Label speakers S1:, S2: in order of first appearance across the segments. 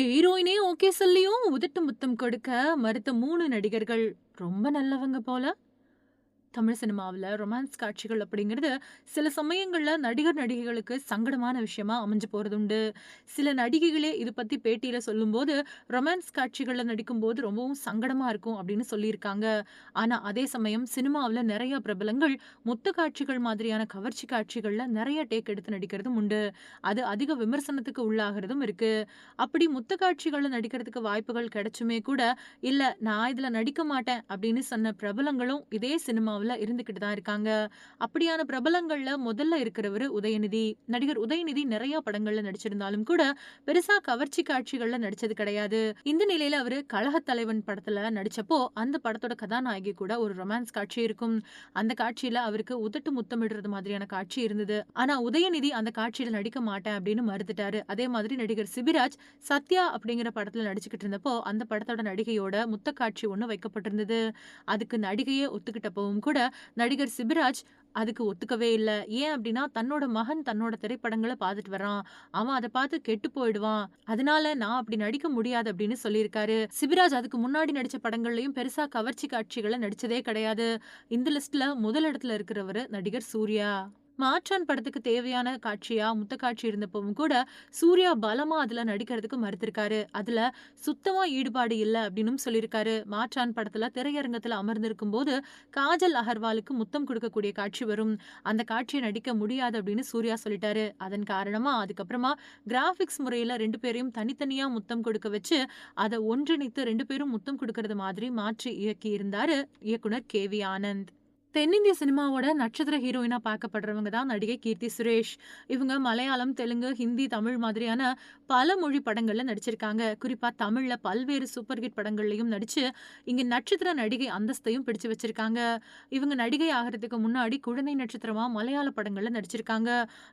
S1: ஹீரோயினே okay சொல்லியும் உதட்டு முத்தம் கொடுக்க மறுத்த 3 நடிகர்கள். ரொம்ப நல்லவங்க போல. தமிழ் சினிமாவுல ரொமான்ஸ் காட்சிகள் அப்படிங்கிறது சில சமயங்கள்ல நடிகர், நடிகைகளுக்கு சங்கடமான விஷயமா அமைஞ்சு போறதுண்டு. சில நடிகைகளே இது பத்தி பேட்டியில சொல்லும்போது, ரொமான்ஸ் காட்சிகள்ல நடிக்கும்போது ரொம்பவும் சங்கடமா இருக்கும் அப்படின்னு சொல்லியிருக்காங்க. ஆனா அதே சமயம் சினிமாவுல நெறைய பிரபலங்கள் முத்த காட்சிகள் மாதிரியான கவர்ச்சி காட்சிகள்ல நெறைய டேக் எடுத்து நடிக்கிறதும் உண்டு. அது அதிக விமர்சனத்துக்கு உள்ளாகுறதும் இருக்கு. அப்படி முத்த காட்சிகள்ல நடிக்கிறதுக்கு வாய்ப்புகள் கிடைச்சுமே கூட, இல்ல நான் இதுல நடிக்க மாட்டேன் அப்படின்னு சொன்ன பிரபலங்களும் இதே சினிமாவுல இருந்துகிட்டு தான் இருக்காங்க. அப்படியான பிரபலங்கள்ல முதல்ல இருக்கிறவரு உதயநிதி. நடிகர் உதயநிதி நெறைய படங்கள்ல நடிச்சிருந்தாலும் கூட, பெருசா கவர்ச்சி காட்சிகள்ல நடிச்சது கிடையாது. இந்த நிலையில அவரு கழகத் தலைவன் படத்துல நடிச்சப்போ, அந்த படத்தோட கதாநாயகி கூட ஒரு ரொமான்ஸ் காட்சி இருக்கும். அந்த காட்சியில அவருக்கு உதட்டு முத்தமிடுறது மாதிரியான காட்சி இருந்தது. ஆனா உதயநிதி அந்த காட்சியில நடிக்க மாட்டேன் அப்படின்னு மறுத்துட்டாரு. அதே மாதிரி நடிகர் சிபிராஜ் சத்யா அப்படிங்கிற படத்துல நடிச்சுக்கிட்டு இருந்தப்போ, அந்த படத்தோட நடிகையோட முத்த காட்சி ஒண்ணு வைக்கப்பட்டிருந்தது. அதுக்கு நடிகையே ஒத்துக்கிட்டப்பவும் கூட, நடிகர் சிபிராஜ் அதுக்கு ஒத்துக்கவே இல்ல. ஏன் அப்டின்னா, தன்னோட மகன் தன்னோட திரைப்படங்கள பார்த்துட்டு வர்றான். அவன் அத பார்த்து கெட்டு போயிடுவான். அதனால நான் அப்டி நடிக்க முடியாது அப்டின்னு சொல்லியிருக்காரு. சிபிராஜ் அதுக்கு முன்னாடி நடிச்ச படங்கள்லயும் பெருசா கவர்ச்சி காட்சிகள நடிச்சதே கிடையாது. இந்த லிஸ்ட்ல முதல் இடத்துல இருக்கிறவரு நடிகர் சூர்யா. மாற்றான் படத்துக்கு தேவையான காட்சியா, முத்த காட்சி இருந்தப்பவும் கூட, சூர்யா பலமா அதுல நடிக்கிறதுக்கு மறுத்திருக்காரு. அதுல சுத்தமா ஈடுபாடு இல்ல அப்டின்னும் சொல்லியிருக்காரு. மாற்றான் படத்துல திரையரங்கத்துல அமர்ந்திருக்கும்போது, காஜல் அகர்வாலுக்கு முத்தம் குடுக்கக்கூடிய காட்சி வரும். அந்த காட்சிய நடிக்க முடியாது அப்டின்னு சூர்யா சொல்லிட்டாரு. அதன் காரணமா அதுக்கப்புறமா கிராபிக்ஸ் முறையில 2 பேரையும் தனித்தனியா முத்தம் கொடுக்க வச்சு, அத ஒன்றிணைத்து 2 பேரும் முத்தம் குடுக்கறது மாதிரி மாற்றி இயக்கியிருந்தாரு இயக்குனர் கே.வி. ஆனந்த். தென்னிந்திய சினிமாவோட நட்சத்திர ஹீரோயினா பார்க்கப்படுறவங்க தான் நடிகை கீர்த்தி சுரேஷ். இவங்க மலையாளம், தெலுங்கு, ஹிந்தி, தமிழ் மாதிரியான பல மொழி படங்கள்ல நடிச்சிருக்காங்க. குறிப்பா தமிழ்ல பல்வேறு சூப்பர் ஹிட் படங்கள்லயும் நடிச்சு, இங்க நட்சத்திர நடிகை அந்தஸ்தையும் பிடிச்சு வச்சிருக்காங்க. இவங்க நடிகை ஆகுறதுக்கு முன்னாடி குழந்தை நட்சத்திரமா மலையாள படங்கள்ல நடிச்சிருக்காங்க.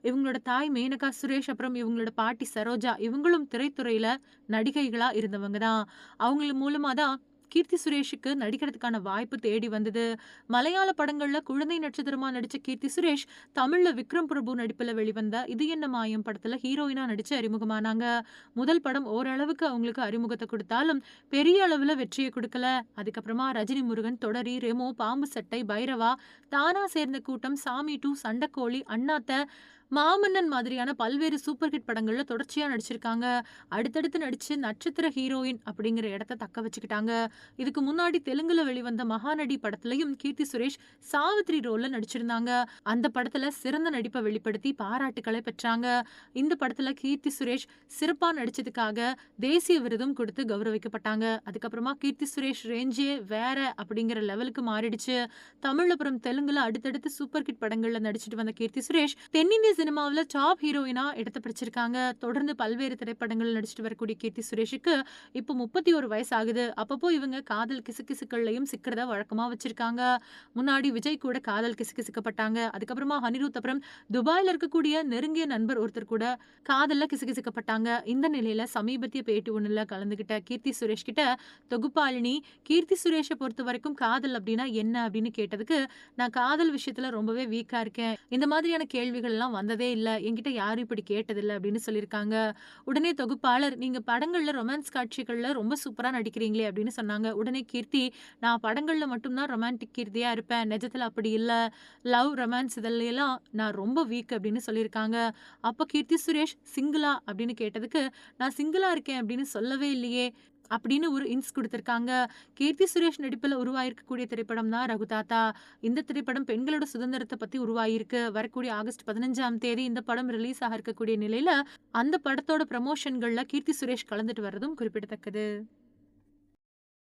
S1: இவங்களோட தாய் மேனகா சுரேஷ், அப்புறம் இவங்களோட பாட்டி சரோஜா இவங்களும் திரைத்துறையில நடிகைகளா இருந்தவங்க தான். அவங்க மூலமா தான் கீர்த்தி சுரேஷுக்கு நடிக்கிறதுக்கான வாய்ப்பு தேடி வந்தது. மலையாள படங்கள்ல குழந்தை நட்சத்திரமா நடிச்ச கீர்த்தி சுரேஷ், தமிழ்ல விக்ரம் பிரபு நடிப்புல வெளிவந்த இது என்ன மாயம் படத்துல ஹீரோயினா நடிச்சு அறிமுகமானாங்க. முதல் படம் ஓரளவுக்கு அவங்களுக்கு அறிமுகத்த குடுத்தாலும், பெரிய அளவுல வெற்றிய குடுக்கல. அதுக்கப்புறமா ரஜினி முருகன், தொடரி, ரெமோ, பாம்பு சட்டை, பைரவா, தானா சேர்ந்த கூட்டம், சாமி 2, சண்டக்கோழி, அண்ணாத்த, மாமன்னன் மாதிரியான பல்வேறு சூப்பர் ஹிட் படங்கள்ல தொடர்ச்சியா நடிச்சிருக்காங்க. அடுத்தடுத்து நடிச்சு நட்சத்திர ஹீரோயின் அப்படிங்கிற இடத்த தக்க வச்சுக்கிட்டாங்க. இதுக்கு முன்னாடி தெலுங்குல வெளிவந்த மகாநடி படத்துலயும் கீர்த்தி சுரேஷ் சாவித்ரி ரோல்ல நடிச்சிருந்தாங்க. அந்த படத்துல சிறந்த நடிப்பை வெளிப்படுத்தி பாராட்டுக்களை பெற்றாங்க. இந்த படத்துல கீர்த்தி சுரேஷ் சிறப்பா நடிச்சதுக்காக தேசிய விருதும் கொடுத்து கௌரவிக்கப்பட்டாங்க. அதுக்கப்புறமா கீர்த்தி சுரேஷ் ரேஞ்சே வேற அப்படிங்கிற லெவலுக்கு மாறிடுச்சு. தமிழ் அப்புறம் தெலுங்குல அடுத்தடுத்து சூப்பர் ஹிட் படங்கள்ல நடிச்சிட்டு வந்த கீர்த்தி சுரேஷ் தென்னிந்திய சினிமாவுல டாப் ஹீரோயினா இடத்த பிடிச்சிருக்காங்க. தொடர்ந்து பல்வேறு திரைப்படங்கள் நடிச்சிட்டு வரக்கூடிய கீர்த்தி சுரேஷுக்கு இப்போ 31 வயசு ஆகுது. அப்பப்போ இவங்க காதல் கிசுகிசுக்கள்லயும் சிக்கிறத வழக்கமா வச்சிருக்காங்க. முன்னாடி விஜய் கூட காதல் கிசுகிசுக்கப்பட்டாங்க. அதுக்கப்புறமா அனிருத், அப்புறம் துபாய்ல இருக்கக்கூடிய நெருங்கிய நண்பர் ஒருத்தர் கூட காதல்ல கிசுகிசுக்கப்பட்டாங்க. இந்த நிலையில சமீபத்திய பேட்டி ஒண்ணுல கலந்துகிட்ட கீர்த்தி சுரேஷ் கிட்ட தொகுப்பாளினி கீர்த்தி சுரேஷ பொறுத்தவரைக்கும் காதல் அப்படின்னா என்ன அப்படின்னு கேட்டதுக்கு, நான் காதல் விஷயத்துல ரொம்பவே வீக்கா இருக்கேன். இந்த மாதிரியான கேள்விகள் எல்லாம் வந்ததே இல்ல. என்கிட்ட யாரும் இப்படி கேட்டதில்ல அப்படின்னு சொல்லியிருக்காங்க. உடனே தொகுப்பாளர், நீங்க படங்கள்ல ரொமான்ஸ் காட்சிகள்ல ரொம்ப சூப்பரா நடிக்கிறீங்களே அப்படின்னு சொன்னாங்க. உடனே கீர்த்தி, நான் படங்கள்ல மட்டும் தான் ரொமான்டிக் கீர்த்தியா இருப்பேன். நிஜத்துல அப்படி இல்ல. லவ், ரொமான்ஸ் இதுலயெல்லாம் நான் ரொம்ப வீக் அப்படின்னு சொல்லியிருக்காங்க. அப்ப கீர்த்தி சுரேஷ் சிங்கிளா அப்படின்னு கேட்டதுக்கு, நான் சிங்கிளா இருக்கேன் அப்படின்னு சொல்லவே இல்லையே அப்படின்னு ஒரு இன்ஸ் குடுத்திருக்காங்க. கீர்த்தி சுரேஷ் நடிப்புல உருவாயிருக்கக்கூடிய திரைப்படம் தான் ரகுதாத்தா. இந்த திரைப்படம் பெண்களோட சுதந்திரத்த பத்தி உருவாகியிருக்கு. வரக்கூடிய ஆகஸ்ட் 15ஆம் தேதி இந்த படம் ரிலீஸ் ஆக இருக்கக்கூடிய நிலையில, அந்த படத்தோட ப்ரமோஷன்கள்ல கீர்த்தி சுரேஷ் கலந்துட்டு வர்றதும் குறிப்பிடத்தக்கது.